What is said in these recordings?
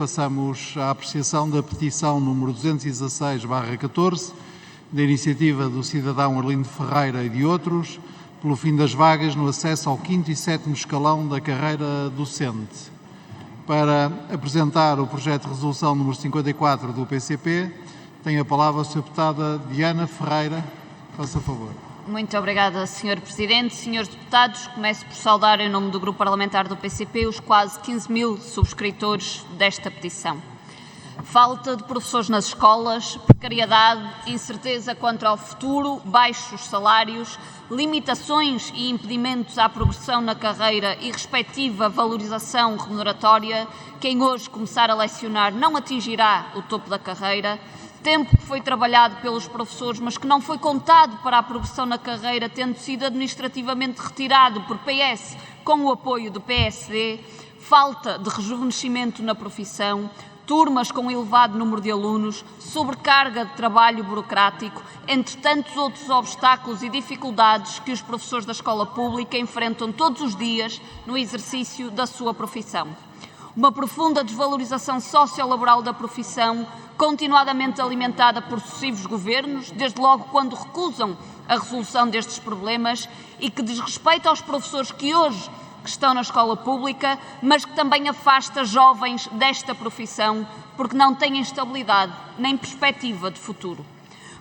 Passamos à apreciação da petição número 216/14, da iniciativa do cidadão Arlindo Ferreira e de outros, pelo fim das vagas no acesso ao 5º e 7º escalão da carreira docente. Para apresentar o projeto de resolução número 54 do PCP, tem a palavra a Sra. Deputada Diana Ferreira. Faça favor. Muito obrigada, Sr. Presidente. Senhores deputados, começo por saudar em nome do Grupo Parlamentar do PCP os quase 15.000 subscritores desta petição. Falta de professores nas escolas, precariedade, incerteza quanto ao futuro, baixos salários, limitações e impedimentos à progressão na carreira e respectiva valorização remuneratória. Quem hoje começar a lecionar não atingirá o topo da carreira. Tempo que foi trabalhado pelos professores, mas que não foi contado para a progressão na carreira, tendo sido administrativamente retirado por PS com o apoio do PSD, falta de rejuvenescimento na profissão, turmas com elevado número de alunos, sobrecarga de trabalho burocrático, entre tantos outros obstáculos e dificuldades que os professores da escola pública enfrentam todos os dias no exercício da sua profissão. Uma profunda desvalorização sociolaboral da profissão, continuadamente alimentada por sucessivos governos, desde logo quando recusam a resolução destes problemas e que desrespeita aos professores que hoje estão na escola pública, mas que também afasta jovens desta profissão porque não têm estabilidade nem perspectiva de futuro.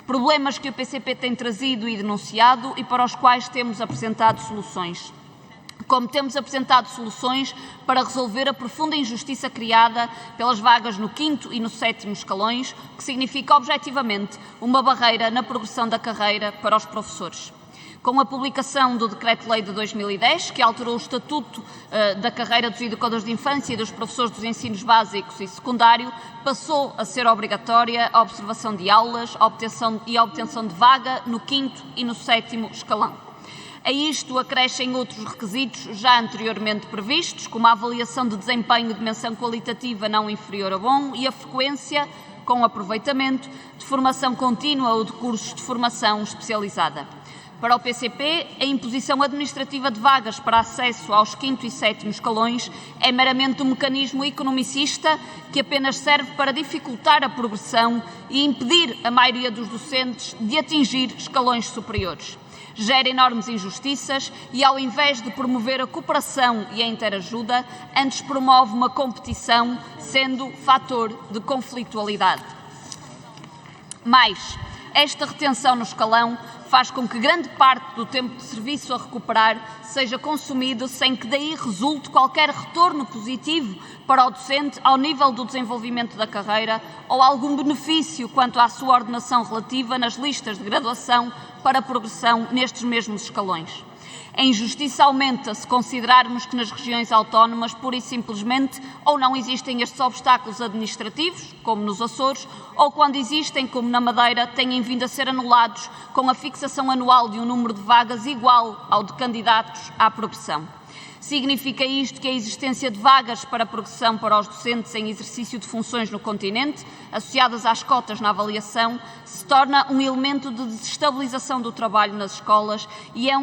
Problemas que o PCP tem trazido e denunciado e para os quais temos apresentado soluções. Como temos apresentado soluções para resolver a profunda injustiça criada pelas vagas no 5º e no 7º escalões, que significa objetivamente uma barreira na progressão da carreira para os professores. Com a publicação do Decreto-Lei de 2010, que alterou o Estatuto da carreira dos educadores de infância e dos professores dos ensinos básicos e secundário, passou a ser obrigatória a observação de aulas a obtenção de vaga no 5º e no 7º escalão. A isto acrescem outros requisitos já anteriormente previstos, como a avaliação de desempenho de menção qualitativa não inferior a bom e a frequência, com aproveitamento, de formação contínua ou de cursos de formação especializada. Para o PCP, a imposição administrativa de vagas para acesso aos 5º e 7º escalões é meramente um mecanismo economicista que apenas serve para dificultar a progressão e impedir a maioria dos docentes de atingir escalões superiores. Gera enormes injustiças e, ao invés de promover a cooperação e a interajuda, antes promove uma competição, sendo fator de conflitualidade. Mais, esta retenção no escalão faz com que grande parte do tempo de serviço a recuperar seja consumido sem que daí resulte qualquer retorno positivo para o docente ao nível do desenvolvimento da carreira ou algum benefício quanto à sua ordenação relativa nas listas de graduação para progressão nestes mesmos escalões. A injustiça aumenta se considerarmos que nas regiões autónomas, pura e simplesmente, ou não existem estes obstáculos administrativos, como nos Açores, ou quando existem, como na Madeira, têm vindo a ser anulados com a fixação anual de um número de vagas igual ao de candidatos à progressão. Significa isto que a existência de vagas para progressão para os docentes em exercício de funções no continente, associadas às cotas na avaliação, se torna um elemento de desestabilização do trabalho nas escolas e é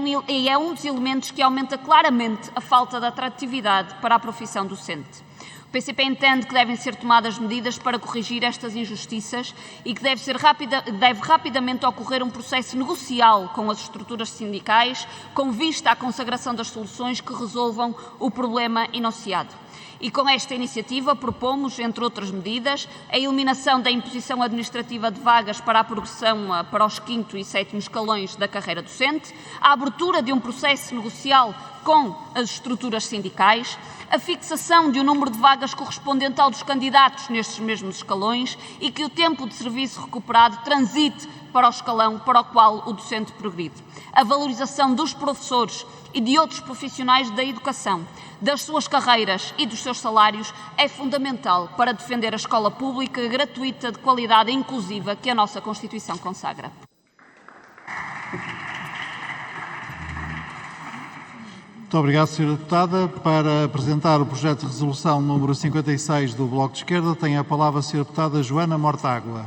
um dos elementos que aumenta claramente a falta de atratividade para a profissão docente. O PCP entende que devem ser tomadas medidas para corrigir estas injustiças e que deve rapidamente ocorrer um processo negocial com as estruturas sindicais, com vista à consagração das soluções que resolvam o problema enunciado. E com esta iniciativa propomos, entre outras medidas, a eliminação da imposição administrativa de vagas para a progressão para os 5º e 7º escalões da carreira docente, a abertura de um processo negocial com as estruturas sindicais, a fixação de um número de vagas correspondente ao dos candidatos nestes mesmos escalões e que o tempo de serviço recuperado transite para o escalão para o qual o docente progride. A valorização dos professores e de outros profissionais da educação, das suas carreiras e dos seus salários é fundamental para defender a escola pública gratuita, de qualidade e inclusiva que a nossa Constituição consagra. Muito obrigado, Sra. Deputada. Para apresentar o projeto de resolução número 56 do Bloco de Esquerda, tem a palavra a Sra. Deputada Joana Mortágua.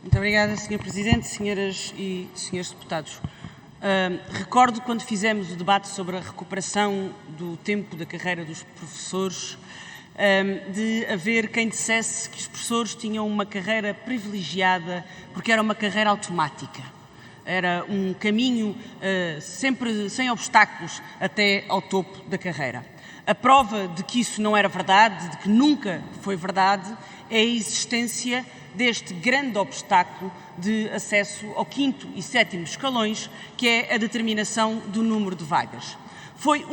Muito obrigada, Sr. Presidente, senhoras e senhores deputados. Recordo quando fizemos o debate sobre a recuperação do tempo da carreira dos professores, de haver quem dissesse que os professores tinham uma carreira privilegiada porque era uma carreira automática. Era um caminho sempre sem obstáculos até ao topo da carreira. A prova de que isso não era verdade, de que nunca foi verdade, é a existência deste grande obstáculo de acesso ao 5º e 7º escalões, que é a determinação do número de vagas. Foi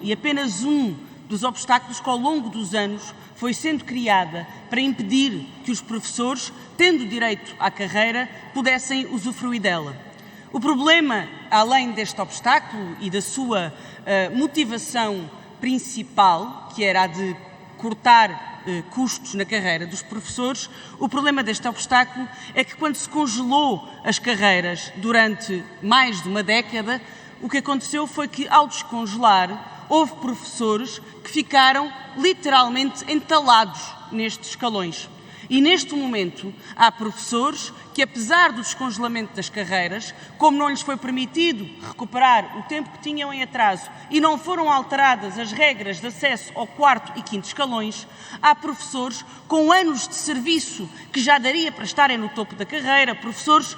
e apenas um dos obstáculos que ao longo dos anos foi sendo criada para impedir que os professores, tendo direito à carreira, pudessem usufruir dela. O problema, além deste obstáculo e da sua motivação principal, que era a de cortar custos na carreira dos professores, o problema deste obstáculo é que quando se congelou as carreiras durante mais de uma década, o que aconteceu foi que, ao descongelar, houve professores que ficaram literalmente entalados nestes escalões. E neste momento há professores que, apesar do descongelamento das carreiras, como não lhes foi permitido recuperar o tempo que tinham em atraso e não foram alteradas as regras de acesso ao 4º e 5º escalões, há professores com anos de serviço que já daria para estarem no topo da carreira, professores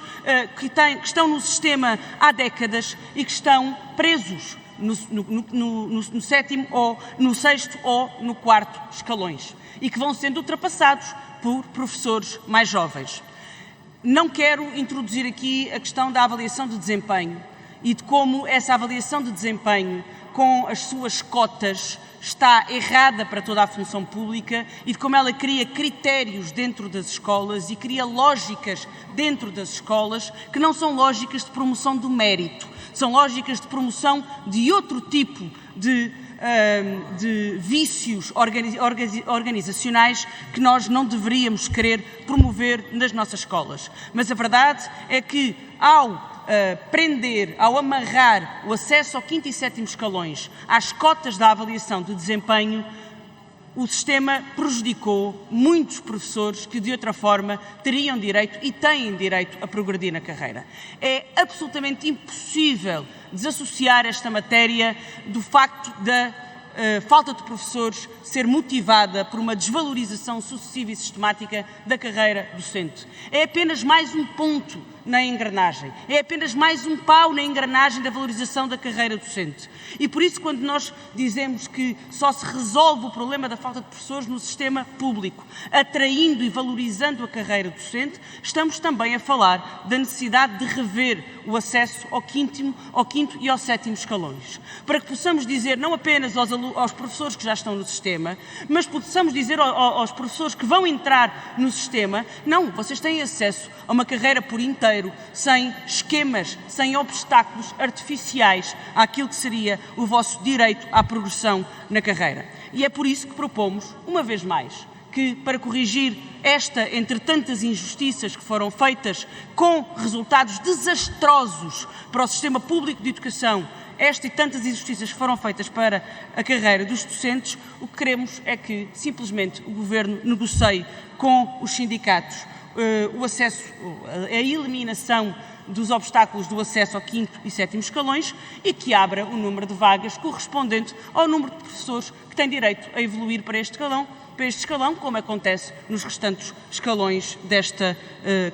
que estão no sistema há décadas e que estão presos no 7º ou no 6º ou no 4º escalões e que vão sendo ultrapassados por professores mais jovens. Não quero introduzir aqui a questão da avaliação de desempenho e de como essa avaliação de desempenho, com as suas cotas, está errada para toda a função pública e de como ela cria critérios dentro das escolas e cria lógicas dentro das escolas que não são lógicas de promoção do mérito, são lógicas de promoção de outro tipo de vícios organizacionais que nós não deveríamos querer promover nas nossas escolas. Mas a verdade é que, ao amarrar o acesso ao 5º e 7º escalões às cotas da avaliação de desempenho, o sistema prejudicou muitos professores que, de outra forma, teriam direito e têm direito a progredir na carreira. É absolutamente impossível desassociar esta matéria do facto da falta de professores ser motivada por uma desvalorização sucessiva e sistemática da carreira docente. É apenas mais um ponto na engrenagem, é apenas mais um pau na engrenagem da valorização da carreira docente. E por isso, quando nós dizemos que só se resolve o problema da falta de professores no sistema público, atraindo e valorizando a carreira docente, estamos também a falar da necessidade de rever o acesso ao 5º e ao 7º escalões, para que possamos dizer não apenas aos professores que já estão no sistema, mas possamos dizer aos professores que vão entrar no sistema, não, vocês têm acesso a uma carreira por inteiro, sem esquemas, sem obstáculos artificiais àquilo que seria o vosso direito à progressão na carreira. E é por isso que propomos, uma vez mais, que para corrigir esta, entre tantas injustiças que foram feitas com resultados desastrosos para o sistema público de educação, esta e tantas injustiças que foram feitas para a carreira dos docentes, o que queremos é que simplesmente o Governo negocie com os sindicatos o acesso, a eliminação dos obstáculos do acesso ao 5º e 7º escalões e que abra o número de vagas correspondente ao número de professores que têm direito a evoluir para este escalão, como acontece nos restantes escalões desta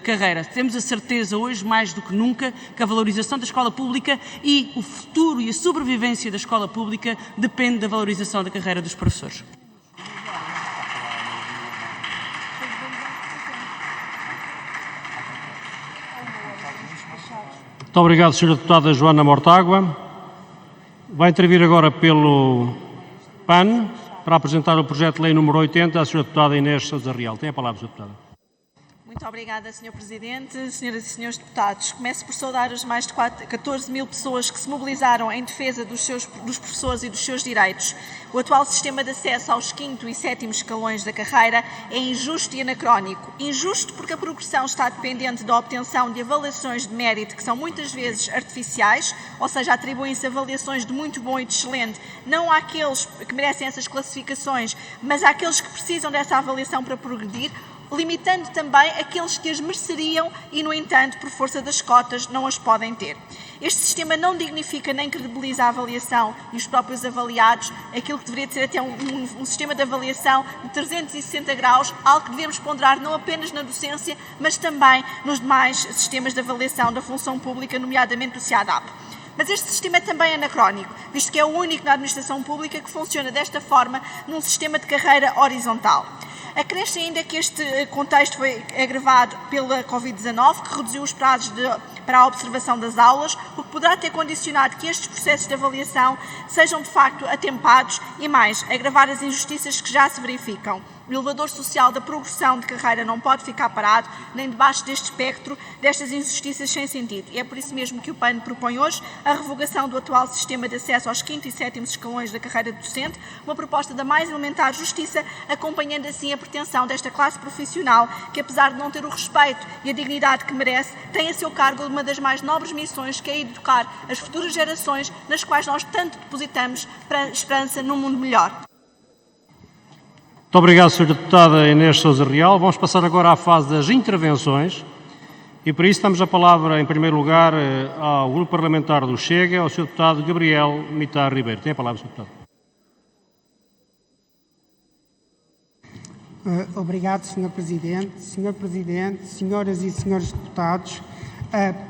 carreira. Temos a certeza hoje, mais do que nunca, que a valorização da escola pública e o futuro e a sobrevivência da escola pública depende da valorização da carreira dos professores. Muito obrigado, Sra. Deputada Joana Mortágua. Vai intervir agora pelo PAN para apresentar o projeto de lei número 80, a Sra. Deputada Inês Sousa Real. Tem a palavra, Sra. Deputada. Muito obrigada, Sr. Presidente, Senhoras e Senhores Deputados. Começo por saudar as mais de 14 mil pessoas que se mobilizaram em defesa dos professores e dos seus direitos. O atual sistema de acesso aos 5º e 7º escalões da carreira é injusto e anacrónico. Injusto porque a progressão está dependente da obtenção de avaliações de mérito que são muitas vezes artificiais, ou seja, atribuem-se avaliações de muito bom e de excelente, não àqueles que merecem essas classificações, mas àqueles que precisam dessa avaliação para progredir, limitando também aqueles que as mereceriam e, no entanto, por força das cotas, não as podem ter. Este sistema não dignifica nem credibiliza a avaliação e os próprios avaliados, aquilo que deveria ser até um sistema de avaliação de 360 graus, algo que devemos ponderar não apenas na docência, mas também nos demais sistemas de avaliação da função pública, nomeadamente o CIADAP. Mas este sistema é também anacrónico, visto que é o único na administração pública que funciona desta forma num sistema de carreira horizontal. Acresce ainda que este contexto foi agravado pela Covid-19, que reduziu os prazos para a observação das aulas, o que poderá ter condicionado que estes processos de avaliação sejam de facto atempados e, mais, agravar as injustiças que já se verificam. O elevador social da progressão de carreira não pode ficar parado, nem debaixo deste espectro destas injustiças sem sentido. E é por isso mesmo que o PAN propõe hoje a revogação do atual sistema de acesso aos 5º e 7º escalões da carreira docente, uma proposta da mais elementar justiça, acompanhando assim a pretensão desta classe profissional, que apesar de não ter o respeito e a dignidade que merece, tem a seu cargo uma das mais nobres missões, que é educar as futuras gerações, nas quais nós tanto depositamos para esperança num mundo melhor. Muito obrigado, Sra. Deputada Inês Sousa Real. Vamos passar agora à fase das intervenções e, para isso, damos a palavra, em primeiro lugar, ao Grupo Parlamentar do Chega, ao Sr. Deputado Gabriel Mitar Ribeiro. Tem a palavra, Sr. Deputado. Obrigado, Sr. Presidente. Sr. Presidente, senhoras e senhores deputados,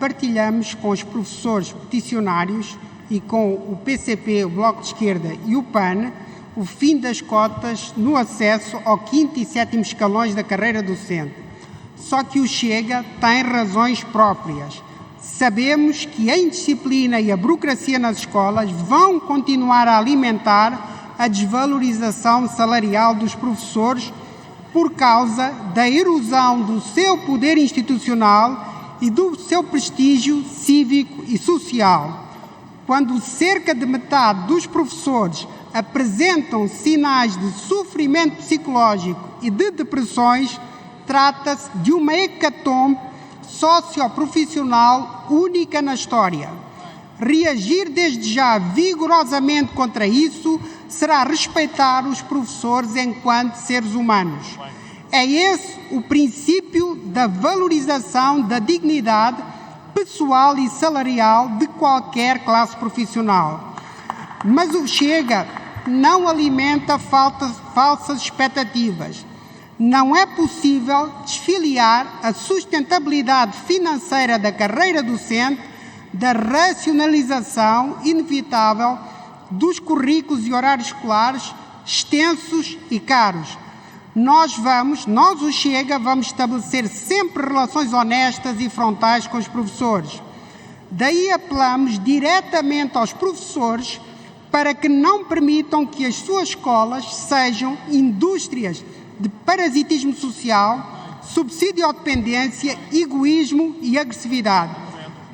partilhamos com os professores peticionários e com o PCP, o Bloco de Esquerda e o PAN o fim das cotas no acesso ao 5º e 7º escalões da carreira docente. Só que o Chega tem razões próprias. Sabemos que a indisciplina e a burocracia nas escolas vão continuar a alimentar a desvalorização salarial dos professores por causa da erosão do seu poder institucional e do seu prestígio cívico e social. Quando cerca de metade dos professores apresentam sinais de sofrimento psicológico e de depressões, trata-se de uma hecatombe socioprofissional única na história. Reagir desde já vigorosamente contra isso será respeitar os professores enquanto seres humanos. É esse o princípio da valorização da dignidade pessoal e salarial de qualquer classe profissional. Mas o Chega não alimenta falsas expectativas. Não é possível desfiliar a sustentabilidade financeira da carreira docente da racionalização inevitável dos currículos e horários escolares extensos e caros. Nós, o Chega, vamos estabelecer sempre relações honestas e frontais com os professores. Daí apelamos diretamente aos professores para que não permitam que as suas escolas sejam indústrias de parasitismo social, subsídio-dependência, egoísmo e agressividade.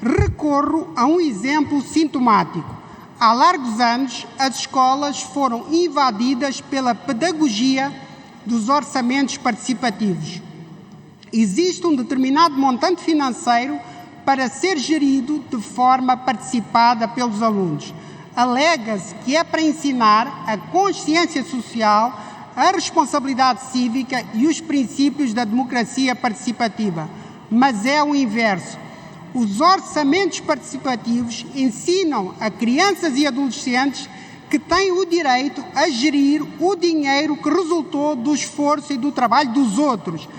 Recorro a um exemplo sintomático. Há largos anos, as escolas foram invadidas pela pedagogia dos orçamentos participativos. Existe um determinado montante financeiro para ser gerido de forma participada pelos alunos. Alega-se que é para ensinar a consciência social, a responsabilidade cívica e os princípios da democracia participativa. Mas é o inverso. Os orçamentos participativos ensinam a crianças e adolescentes que têm o direito a gerir o dinheiro que resultou do esforço e do trabalho dos outros,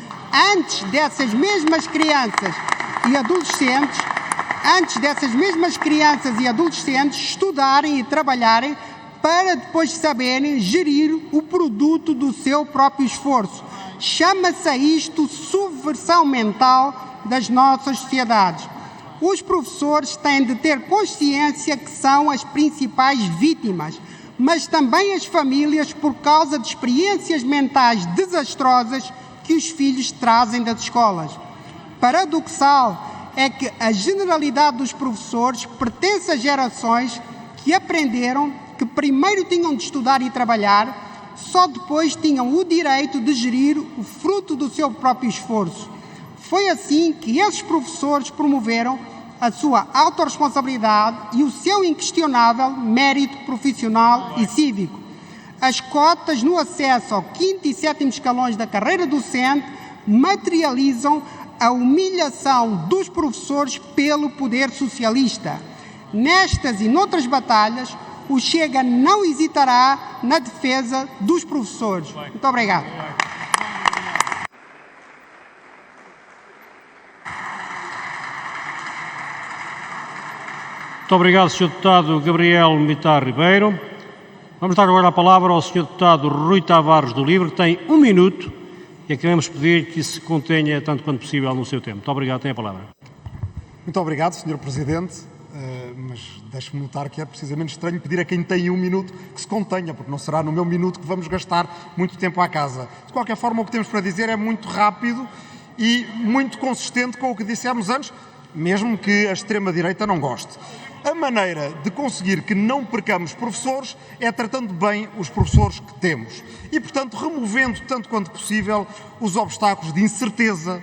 antes dessas mesmas crianças e adolescentes estudarem e trabalharem para depois saberem gerir o produto do seu próprio esforço. Chama-se a isto subversão mental das nossas sociedades. Os professores têm de ter consciência que são as principais vítimas, mas também as famílias, por causa de experiências mentais desastrosas que os filhos trazem das escolas. Paradoxal é que a generalidade dos professores pertence a gerações que aprenderam que primeiro tinham de estudar e trabalhar, só depois tinham o direito de gerir o fruto do seu próprio esforço. Foi assim que esses professores promoveram a sua autorresponsabilidade e o seu inquestionável mérito profissional e cívico. As cotas no acesso ao 5º e 7º escalões da carreira docente materializam a humilhação dos professores pelo poder socialista. Nestas e noutras batalhas, o Chega não hesitará na defesa dos professores. Muito obrigado. Muito obrigado, Sr. Deputado Gabriel Mitar Ribeiro. Vamos dar agora a palavra ao Sr. Deputado Rui Tavares do Livre, que tem 1 minuto e a quem vamos pedir que se contenha tanto quanto possível no seu tempo. Muito obrigado, tem a palavra. Muito obrigado, Sr. Presidente, mas deixe-me notar que é precisamente estranho pedir a quem tem 1 minuto que se contenha, porque não será no meu minuto que vamos gastar muito tempo à casa. De qualquer forma, o que temos para dizer é muito rápido e muito consistente com o que dissemos antes, mesmo que a extrema-direita não goste. A maneira de conseguir que não percamos professores é tratando bem os professores que temos e, portanto, removendo tanto quanto possível os obstáculos de incerteza,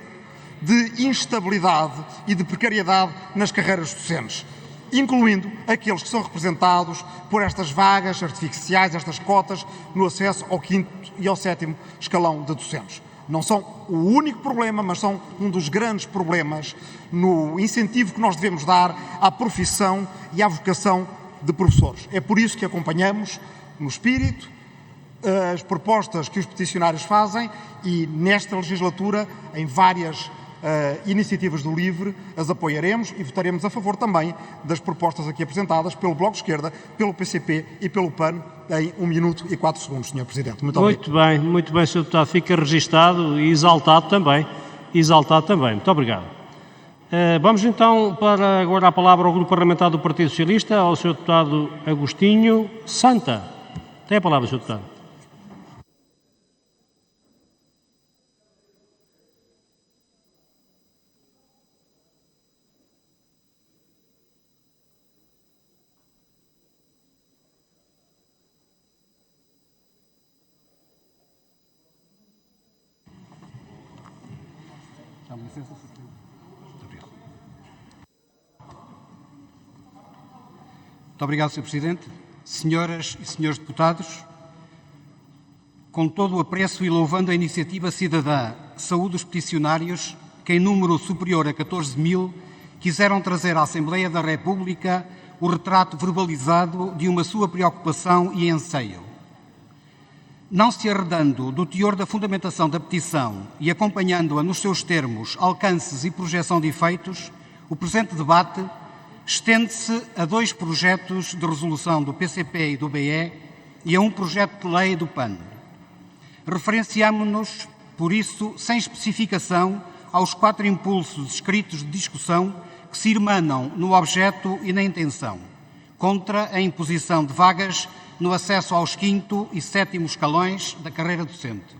de instabilidade e de precariedade nas carreiras docentes, incluindo aqueles que são representados por estas vagas artificiais, estas cotas, no acesso ao 5º e ao 7º escalão de docentes. Não são o único problema, mas são um dos grandes problemas no incentivo que nós devemos dar à profissão e à vocação de professores. É por isso que acompanhamos, no espírito, as propostas que os peticionários fazem e, nesta legislatura, em várias iniciativas do LIVRE, as apoiaremos e votaremos a favor também das propostas aqui apresentadas pelo Bloco de Esquerda, pelo PCP e pelo PAN em 1 minuto e 4 segundos, Sr. Presidente. Muito obrigado. Muito bem, Sr. Deputado. Fica registado e exaltado também. Muito obrigado. Vamos então para agora a palavra ao Grupo Parlamentar do Partido Socialista, ao Sr. Deputado Agostinho Santa. Tem a palavra, Sr. Deputado. Muito obrigado, Sr. Presidente. Senhoras e senhores deputados, com todo o apreço e louvando a iniciativa cidadã, saúdo os peticionários que, em número superior a 14.000, quiseram trazer à Assembleia da República o retrato verbalizado de uma sua preocupação e anseio. Não se arredando do teor da fundamentação da petição e acompanhando-a nos seus termos, alcances e projeção de efeitos, o presente debate estende-se a 2 projetos de resolução do PCP e do BE e a um projeto de lei do PAN. Referenciamo-nos, por isso, sem especificação, aos 4 impulsos escritos de discussão que se irmanam no objeto e na intenção, contra a imposição de vagas no acesso aos 5º e 7º escalões da carreira docente.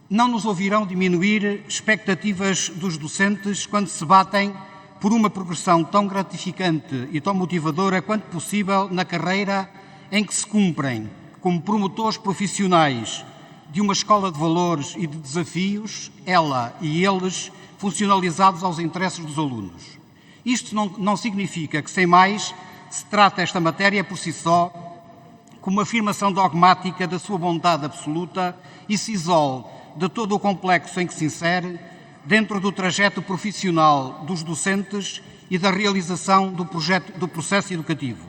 Não nos ouvirão diminuir expectativas dos docentes quando se batem por uma progressão tão gratificante e tão motivadora quanto possível na carreira em que se cumprem como promotores profissionais de uma escola de valores e de desafios, ela e eles funcionalizados aos interesses dos alunos. Isto não significa que, sem mais, se trata esta matéria por si só como uma afirmação dogmática da sua bondade absoluta e se isole de todo o complexo em que se insere dentro do trajeto profissional dos docentes e da realização do processo educativo.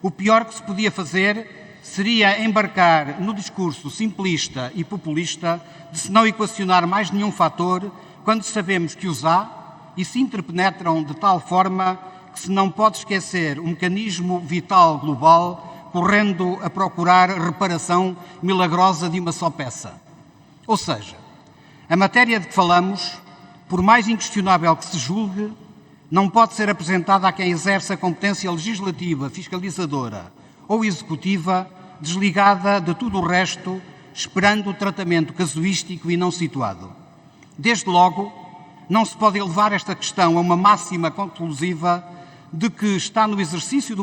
O pior que se podia fazer seria embarcar no discurso simplista e populista de se não equacionar mais nenhum fator quando sabemos que os há e se interpenetram de tal forma que se não pode esquecer um mecanismo vital global correndo a procurar reparação milagrosa de uma só peça. Ou seja, a matéria de que falamos, por mais inquestionável que se julgue, não pode ser apresentada a quem exerce a competência legislativa, fiscalizadora ou executiva, desligada de tudo o resto, esperando o tratamento casuístico e não situado. Desde logo, não se pode elevar esta questão a uma máxima conclusiva de que quem está no exercício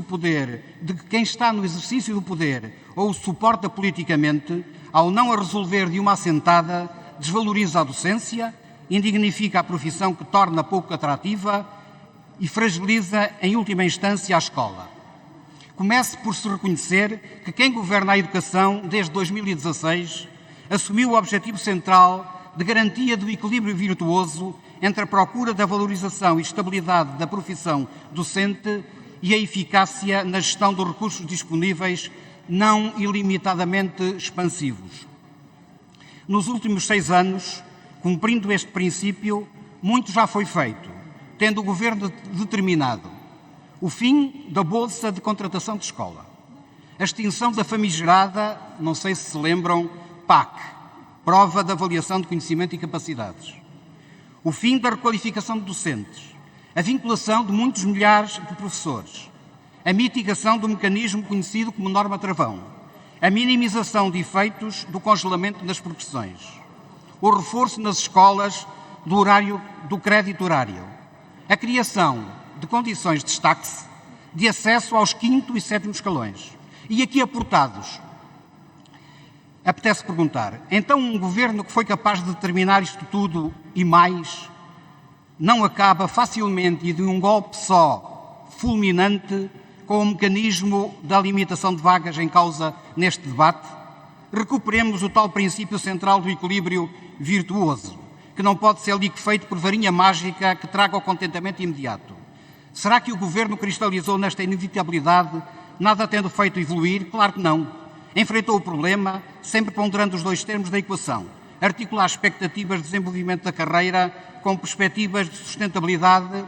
do poder ou o suporta politicamente, ao não a resolver de uma assentada, desvaloriza a docência, indignifica a profissão que torna pouco atrativa e fragiliza, em última instância, a escola. Comece por se reconhecer que quem governa a educação desde 2016 assumiu o objetivo central de garantia do equilíbrio virtuoso entre a procura da valorização e estabilidade da profissão docente e a eficácia na gestão dos recursos disponíveis não ilimitadamente expansivos. Nos últimos 6 anos, cumprindo este princípio, muito já foi feito, tendo o Governo determinado o fim da Bolsa de Contratação de Escola, a extinção da famigerada, não sei se se lembram, PAC, Prova de Avaliação de Conhecimento e Capacidades, o fim da requalificação de docentes, a vinculação de muitos milhares de professores, a mitigação do mecanismo conhecido como norma travão, a minimização de efeitos do congelamento das progressões, o reforço nas escolas do crédito horário, a criação de condições de destaque de acesso aos 5º e 7º escalões. E aqui aportados, apetece perguntar, então um governo que foi capaz de determinar isto tudo e mais, não acaba facilmente e de um golpe só, fulminante, com o mecanismo da limitação de vagas em causa neste debate? Recuperemos o tal princípio central do equilíbrio virtuoso, que não pode ser liquefeito por varinha mágica que traga o contentamento imediato. Será que o Governo cristalizou nesta inevitabilidade, nada tendo feito evoluir? Claro que não. Enfrentou o problema, sempre ponderando os 2 termos da equação, articular expectativas de desenvolvimento da carreira com perspectivas de sustentabilidade,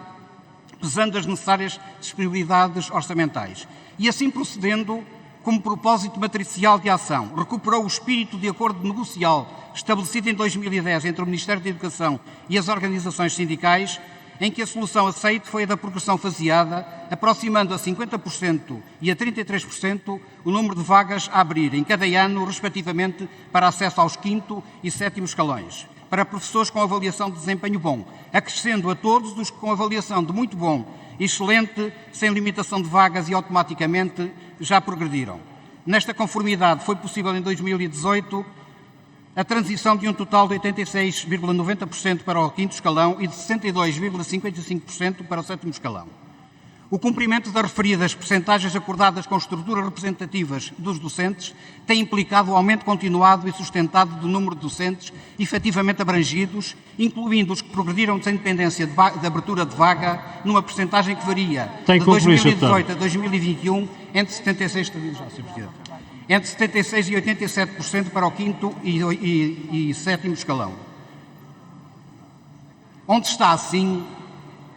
pesando as necessárias disponibilidades orçamentais. E assim procedendo, como propósito matricial de ação, recuperou o espírito de acordo negocial estabelecido em 2010 entre o Ministério da Educação e as organizações sindicais, em que a solução aceite foi a da progressão faseada, aproximando a 50% e a 33% o número de vagas a abrir em cada ano, respectivamente, para acesso aos 5º e 7º escalões, para professores com avaliação de desempenho bom, acrescendo a todos os com avaliação de muito bom, excelente, sem limitação de vagas e automaticamente já progrediram. Nesta conformidade foi possível em 2018 a transição de um total de 86,90% para o 5º escalão e de 62,55% para o 7º escalão. O cumprimento das referidas percentagens acordadas com estruturas representativas dos docentes tem implicado o aumento continuado e sustentado do número de docentes efetivamente abrangidos, incluindo os que progrediram sem dependência de abertura de vaga, numa percentagem que varia de 2018 a 2021 entre 76 e 87% para o 5º e 7º escalão. Onde está, assim,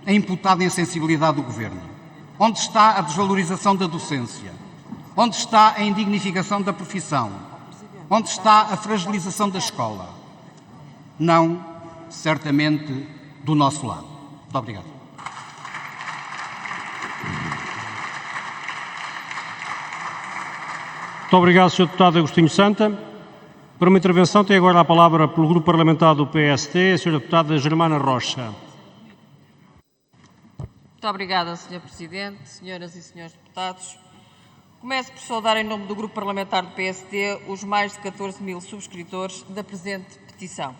a imputada insensibilidade do Governo? Onde está a desvalorização da docência? Onde está a indignificação da profissão? Onde está a fragilização da escola? Não, certamente, do nosso lado. Muito obrigado. Muito obrigado, Sr. Deputado Agostinho Santa. Para uma intervenção tem agora a palavra pelo Grupo Parlamentar do PSD, a Sra. Deputada Germana Rocha. Muito obrigada, Sr. Presidente, senhoras e senhores deputados. Começo por saudar em nome do Grupo Parlamentar do PSD os mais de 14.000 subscritores da presente petição.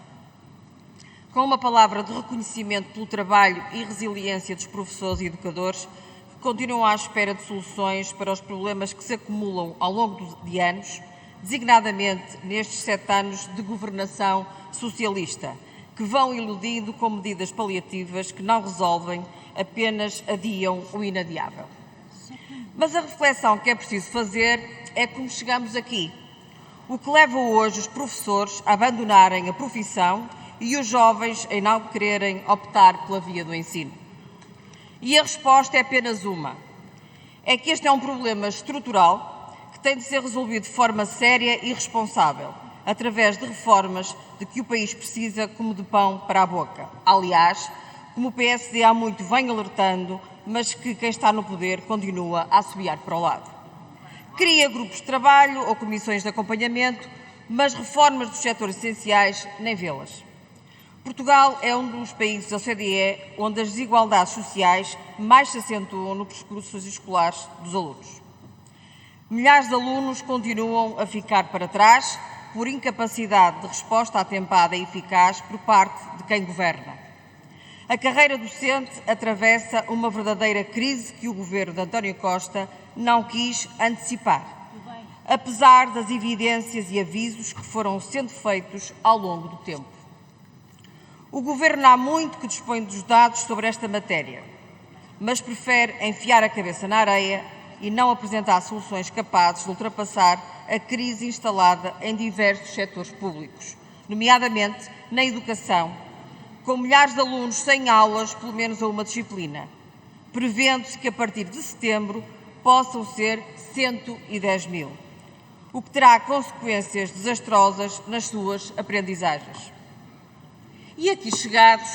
Com uma palavra de reconhecimento pelo trabalho e resiliência dos professores e educadores que continuam à espera de soluções para os problemas que se acumulam ao longo de anos, designadamente nestes 7 anos de governação socialista, que vão iludindo com medidas paliativas que não resolvem, apenas adiam o inadiável. Mas a reflexão que é preciso fazer é como chegamos aqui. O que leva hoje os professores a abandonarem a profissão e os jovens a não quererem optar pela via do ensino. E a resposta é apenas uma. É que este é um problema estrutural que tem de ser resolvido de forma séria e responsável, através de reformas de que o país precisa como de pão para a boca. Aliás, como o PSD há muito vem alertando, mas que quem está no poder continua a assobiar para o lado. Cria grupos de trabalho ou comissões de acompanhamento, mas reformas dos setores essenciais nem vê-las. Portugal é um dos países da OCDE onde as desigualdades sociais mais se acentuam no percurso escolares dos alunos. Milhares de alunos continuam a ficar para trás por incapacidade de resposta atempada e eficaz por parte de quem governa. A carreira docente atravessa uma verdadeira crise que o governo de António Costa não quis antecipar, apesar das evidências e avisos que foram sendo feitos ao longo do tempo. O Governo há muito que dispõe dos dados sobre esta matéria, mas prefere enfiar a cabeça na areia e não apresentar soluções capazes de ultrapassar a crise instalada em diversos setores públicos, nomeadamente na educação, com milhares de alunos sem aulas, pelo menos a uma disciplina, prevendo-se que a partir de setembro possam ser 110 mil, o que terá consequências desastrosas nas suas aprendizagens. E aqui chegados,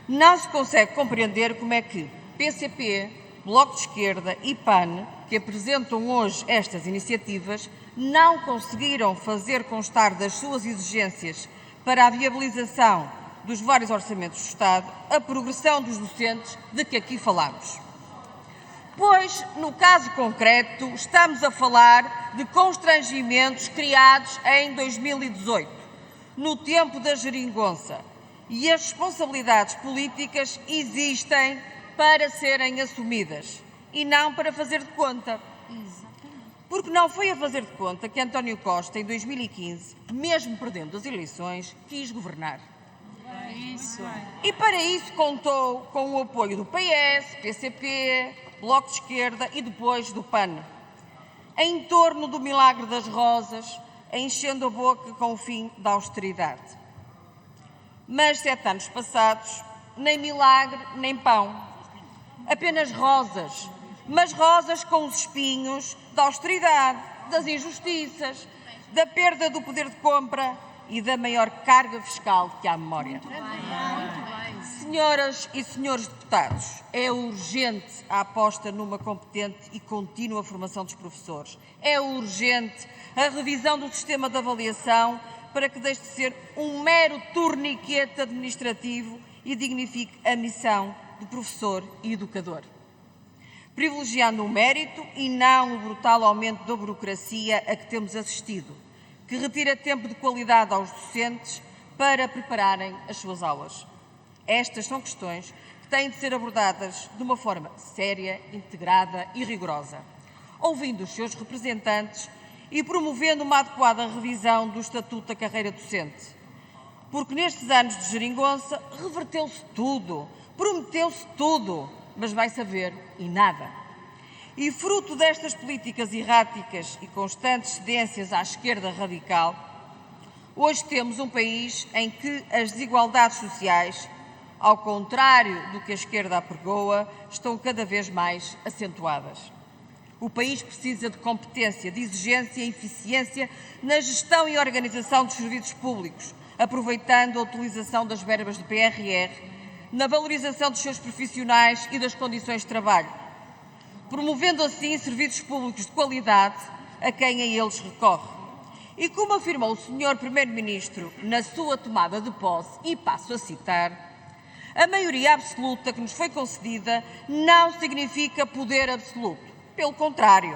não se consegue compreender como é que PCP, Bloco de Esquerda e PAN, que apresentam hoje estas iniciativas, não conseguiram fazer constar das suas exigências para a viabilização dos vários orçamentos do Estado a progressão dos docentes de que aqui falamos. Pois, no caso concreto, estamos a falar de constrangimentos criados em 2018, no tempo da geringonça, e as responsabilidades políticas existem para serem assumidas e não para fazer de conta. Porque não foi a fazer de conta que António Costa, em 2015, mesmo perdendo as eleições, quis governar. E para isso contou com o apoio do PS, PCP, Bloco de Esquerda e depois do PAN, em torno do milagre das rosas, enchendo a boca com o fim da austeridade. Mas 7 anos passados, nem milagre, nem pão. Apenas rosas, mas rosas com os espinhos da austeridade, das injustiças, da perda do poder de compra e da maior carga fiscal que há memória. Senhoras e senhores deputados, é urgente a aposta numa competente e contínua formação dos professores. É urgente a revisão do sistema de avaliação para que deixe de ser um mero torniquete administrativo e dignifique a missão de professor e educador, privilegiando o mérito e não o brutal aumento da burocracia a que temos assistido, que retira tempo de qualidade aos docentes para prepararem as suas aulas. Estas são questões que têm de ser abordadas de uma forma séria, integrada e rigorosa, ouvindo os seus representantes e promovendo uma adequada revisão do Estatuto da Carreira Docente. Porque nestes anos de geringonça reverteu-se tudo, prometeu-se tudo, mas vai saber e nada. E fruto destas políticas erráticas e constantes cedências à esquerda radical, hoje temos um país em que as desigualdades sociais, ao contrário do que a esquerda apregoa, estão cada vez mais acentuadas. O país precisa de competência, de exigência e eficiência na gestão e organização dos serviços públicos, aproveitando a utilização das verbas do PRR, na valorização dos seus profissionais e das condições de trabalho, promovendo assim serviços públicos de qualidade a quem a eles recorre. E como afirmou o Sr. Primeiro-Ministro na sua tomada de posse, e passo a citar, a maioria absoluta que nos foi concedida não significa poder absoluto. Pelo contrário,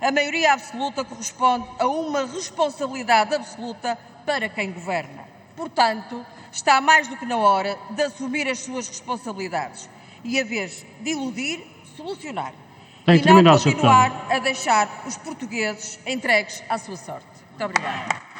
a maioria absoluta corresponde a uma responsabilidade absoluta para quem governa. Portanto, está mais do que na hora de assumir as suas responsabilidades e, a vez de iludir, solucionar. E não continuar a deixar os portugueses entregues à sua sorte. Muito obrigada.